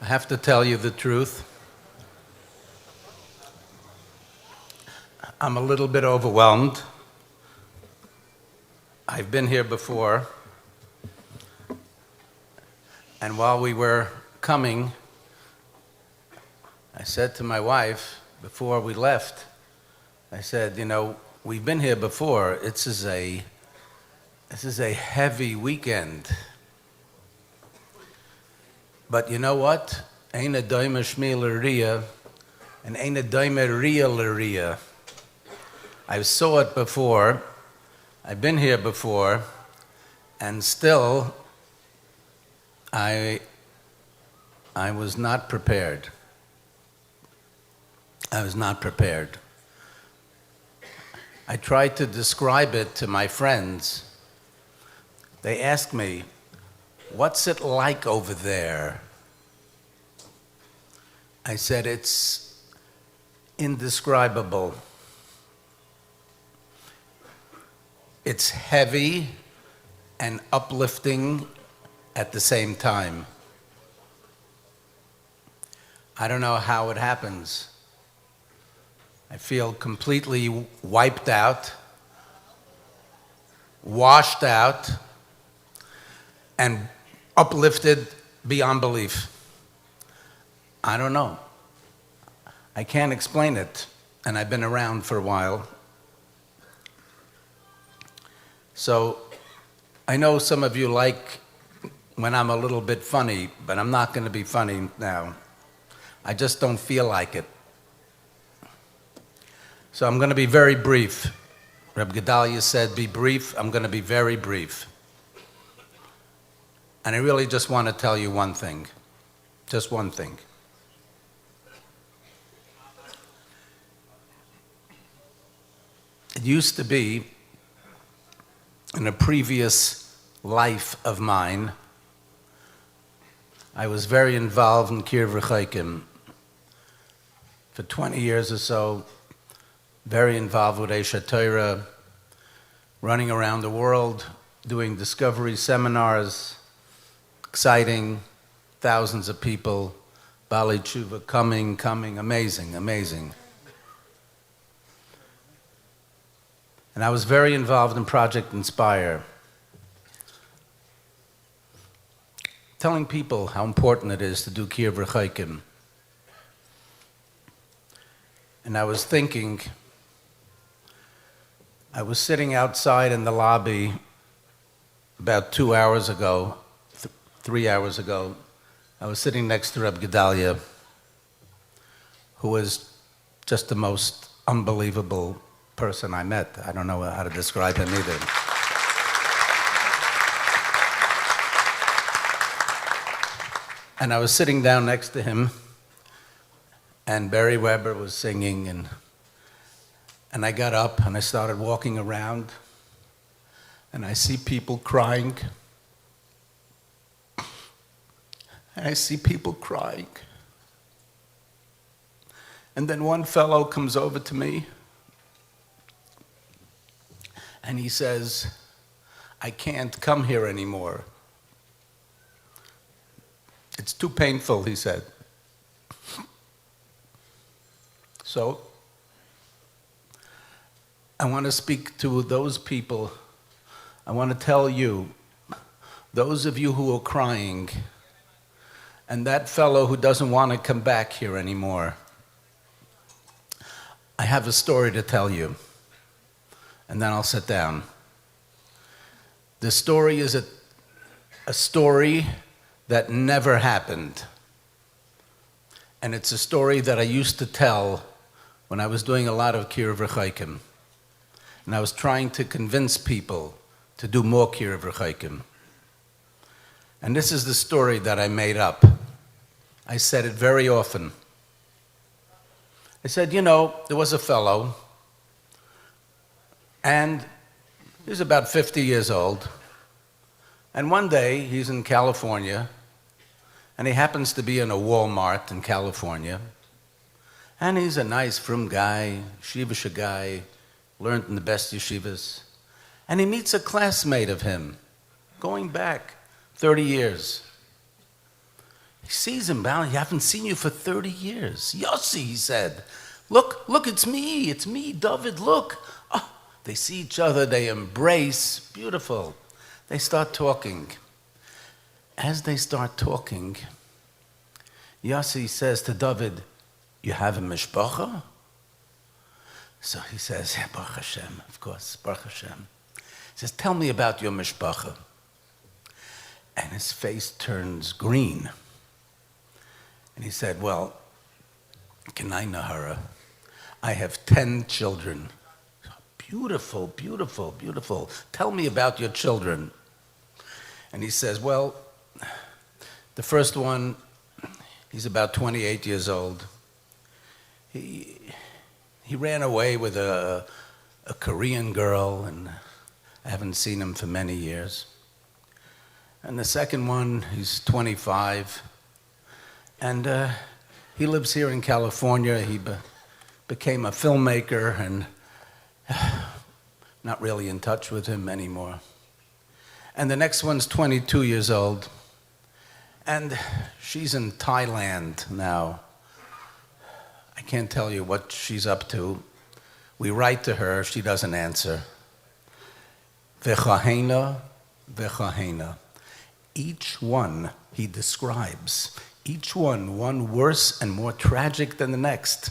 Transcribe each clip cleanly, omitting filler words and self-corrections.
I have to tell you the truth. I'm a little bit overwhelmed. I've been here before, and while we were coming, I said to my wife before we left, I said, we've been here before. This is a heavy weekend. But you know what? Ain't a daima shmi l'riya, and ain't a daima riya l'riya. I saw it before. I've been here before, and still, I was not prepared. I was not prepared. I tried to describe it to my friends. They asked me, "What's it like over there?" I said, "It's indescribable. It's heavy and uplifting at the same time. I don't know how it happens. I feel completely wiped out, washed out, and uplifted beyond belief. I don't know. I can't explain it, and I've been around for a while. So I know some of you like when I'm a little bit funny, but I'm not going to be funny now. I just don't feel like it. So I'm going to be very brief. Reb Gedalia said, be brief. I'm going to be very brief. And I really just want to tell you one thing. Just one thing. It used to be, in a previous life of mine, I was very involved in Kiruv V'chaikim. For 20 years or so, very involved with Eish HaTorah, running around the world, doing discovery seminars, exciting, thousands of people, Bali Tshuva coming, amazing. And I was very involved in Project Inspire, telling people how important it is to do Kiruv V'chaikim. And I was thinking, I was sitting outside in the lobby about 2 hours ago, 3 hours ago. I was sitting next to Reb Gedalia, who was just the most unbelievable person I met. I don't know how to describe him either. And I was sitting down next to him, and Barry Weber was singing, and I got up and I started walking around, and I see people crying. And I see people crying. And then one fellow comes over to me, and he says, "I can't come here anymore. It's too painful," he said. So, I want to speak to those people. I want to tell you, those of you who are crying, and that fellow who doesn't want to come back here anymore, I have a story to tell you, and then I'll sit down. The story is a story that never happened, and it's a story that I used to tell when I was doing a lot of Kiruv V'chaikim, and I was trying to convince people to do more Kiruv V'chaikim. And this is the story that I made up. I said it very often. I said, there was a fellow, and he was about 50 years old, and one day he's in California, and he happens to be in a Walmart in California, and he's a nice, frum guy, yeshivish guy, learned in the best yeshivas, and he meets a classmate of him, going back 30 years. He sees him bound. I haven't seen you for 30 years. Yossi, he said. Look, it's me, David, look. Oh, they see each other, they embrace. Beautiful. They start talking. As they start talking, Yossi says to David, you have a mishpacha? So he says, yeah, Baruch Hashem, of course, Baruch Hashem. He says, tell me about your mishpacha. And his face turns green. And he said, well, Kenai Nahara, I have 10 children. Beautiful, beautiful, beautiful. Tell me about your children. And he says, well, the first one, he's about 28 years old. He ran away with a Korean girl, and I haven't seen him for many years. And the second one, he's 25, and he lives here in California. He became a filmmaker, and not really in touch with him anymore. And the next one's 22 years old, and she's in Thailand now. I can't tell you what she's up to. We write to her, she doesn't answer. V'chahena, v'chahena. Each one he describes, each one worse and more tragic than the next.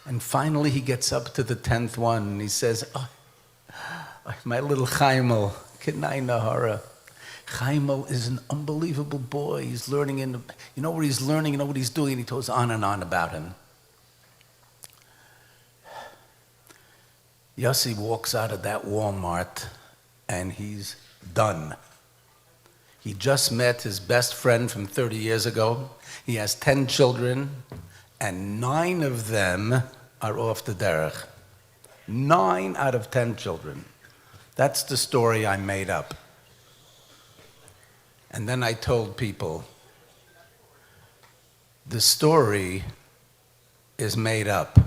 And finally he gets up to the 10th one and he says, oh, my little Chaimel, Kenai Nahara. Chaimel is an unbelievable boy. He's learning, you know what he's learning, you know what he's doing, and he goes on and on about him. Yossi walks out of that Walmart and he's done. He just met his best friend from 30 years ago. He has 10 children, and 9 of them are off the derech. 9 out of 10 children. That's the story I made up. And then I told people, the story is made up.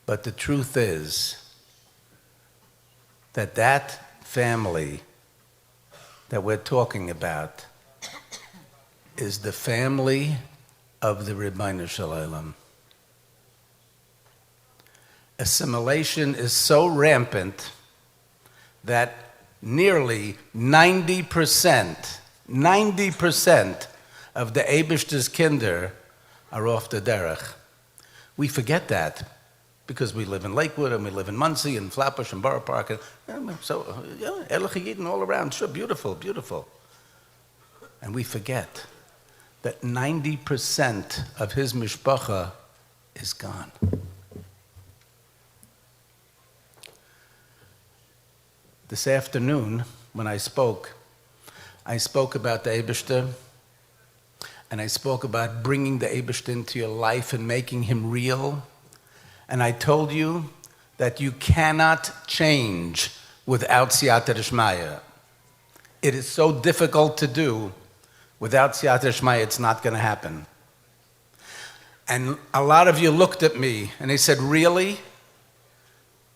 But the truth is that that family that we're talking about is the family of the Ribbono Shel Olam. Assimilation is so rampant that nearly 90% of the Eibishter's kinder are off the derech. We forget that because we live in Lakewood and we live in Monsey and Flatbush and Borough Park. And so, Erlich Yidden all around, sure, beautiful, beautiful. And we forget that 90% of his mishpacha is gone. This afternoon, when I spoke about the Eibishter, and I spoke about bringing the Eibishter into your life and making him real. And I told you that you cannot change without Siyata D'Shmaya. It is so difficult to do. Without Siyata D'Shmaya, it's not going to happen. And a lot of you looked at me and they said, really?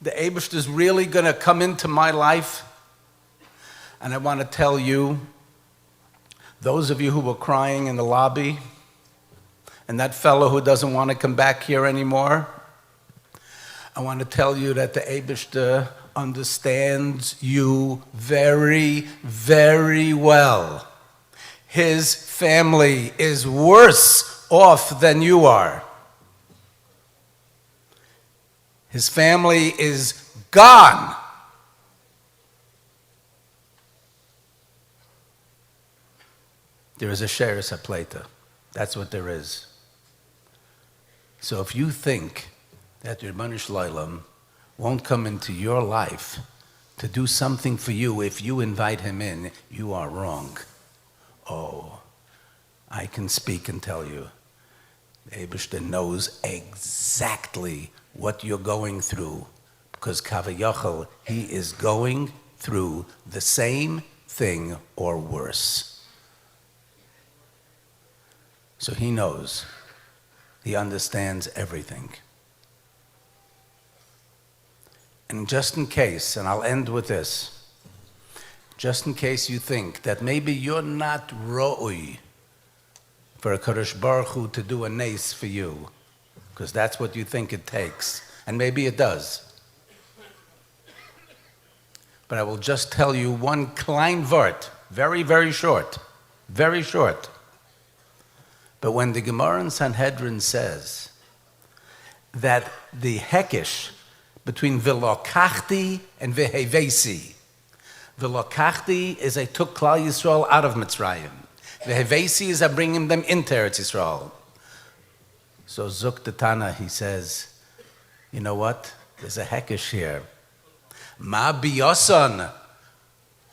The Eibishter is really going to come into my life? And I want to tell you, those of you who were crying in the lobby, and that fellow who doesn't want to come back here anymore, I want to tell you that the Eibishter understands you very, very well. His family is worse off than you are. His family is gone. There is a sheres hapleta. That's what there is. So if you think that your Ribbono Shel Olam won't come into your life to do something for you if you invite him in, you are wrong. Oh, I can speak and tell you, the Eibishter knows exactly what you're going through, because Kavayachal, he is going through the same thing or worse. So he knows. He understands everything. And just in case, and I'll end with this, just in case you think that maybe you're not ro'ui for a Kadosh Baruch Hu to do a nace for you, because that's what you think it takes, and maybe it does. But I will just tell you one klein vort, very, very short, very short. But when the Gemara in Sanhedrin says that the hekesh between V'lokachti and V'hevesi, V'lokachti is I took Klal Yisrael out of Mitzrayim. V'hevesi is I bringing them into Eretz Yisrael. So Zuk the Tana, he says, you know what? There's a hekesh here. Ma biyosan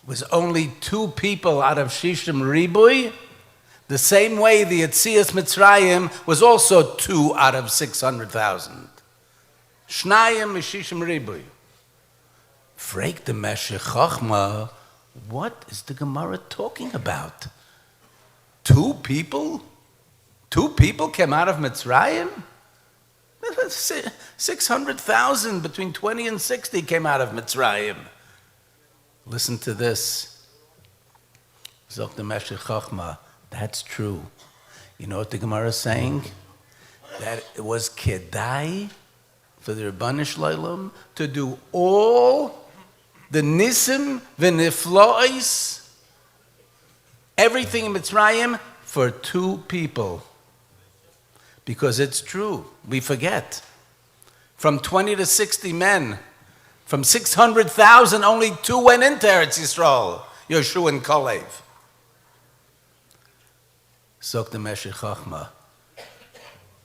was only 2 people out of Shishim Ribui, the same way the Yetzias Mitzrayim was also 2 out of 600,000. Shnayim Mishishim Ribui. Freik the Meshech Chochma, what is the Gemara talking about? 2 people? 2 people came out of Mitzrayim? 600,000 between 20 and 60 came out of Mitzrayim. Listen to this. Zok the Meshech Chochma. That's true. You know what the Gemara is saying? That it was kedai for the Rebbeinu Shloim to do all the nisim v'niflois, everything in Mitzrayim for 2 people. Because it's true. We forget. From 20 to 60 men, from 600,000, only 2 went into Eretz Yisrael, Yeshua and Kalev. Sok the Meshech Chochma.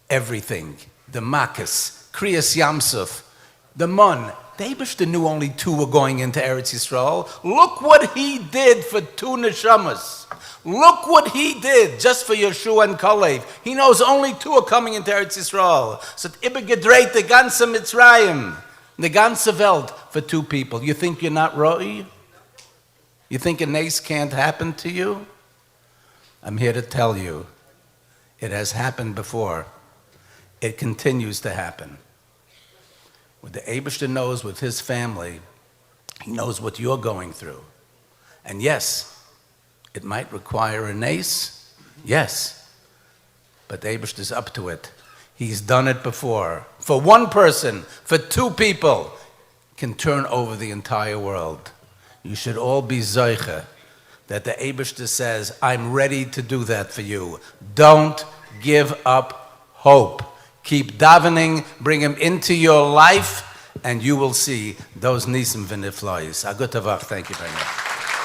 Everything. The Makas, Kriyas Yamsuf, the Mon. The Eibishter knew only 2 were going into Eretz Yisrael. Look what he did for 2 neshamas. Look what he did just for Yeshua and Kalev. He knows only 2 are coming into Eretz Yisrael. So Ibe gedreit the ganze Mitzrayim, the ganze Welt for 2 people. You think you're not roi? You think a nace can't happen to you? I'm here to tell you, it has happened before. It continues to happen. What the Eibishter knows with his family, he knows what you're going through. And yes, it might require a nace, yes, but the Eibishter's up to it. He's done it before. For 1 person, for 2 people, can turn over the entire world. You should all be zoiche that the Eibishter says, I'm ready to do that for you. Don't give up hope. Keep davening, bring him into your life, and you will see those nisim v'niflois. Agutavach, thank you very much.